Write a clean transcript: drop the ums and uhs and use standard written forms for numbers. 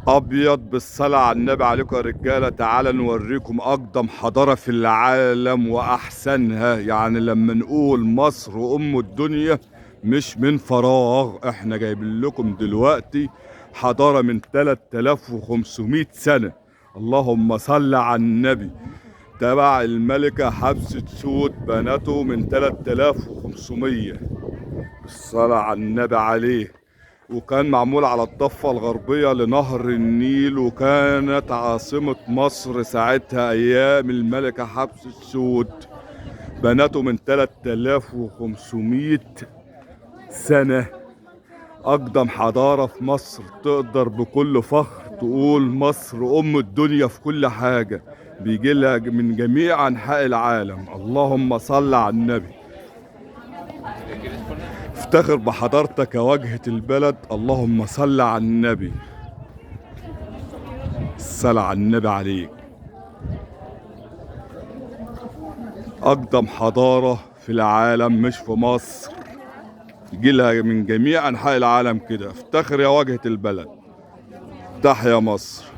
ابيض بالصلاة على النبي عليكم يا رجالة. تعالى نوريكم اقدم حضارة في العالم واحسنها. يعني لما نقول مصر ام الدنيا مش من فراغ، احنا جايبين لكم دلوقتي حضارة من 3500 سنة. اللهم صل على النبي. تبع الملكة حتشبسوت بنته من 3500. الصلاة على النبي عليه. وكان معمول على الضفة الغربية لنهر النيل، وكانت عاصمة مصر ساعتها أيام الملكة حتشبسوت. بنته من 3500 سنة. أقدم حضارة في مصر، تقدر بكل فخر تقول مصر أم الدنيا في كل حاجة. بيجي لها من جميع أنحاء العالم. اللهم صل على النبي. افتخر بحضارتك يا واجهة البلد. اللهم صل على النبي. الصلاة على النبي عليك. أقدم حضارة في العالم مش في مصر، يجيلها من جميع أنحاء العالم كده. افتخر يا واجهة البلد. تحيا مصر.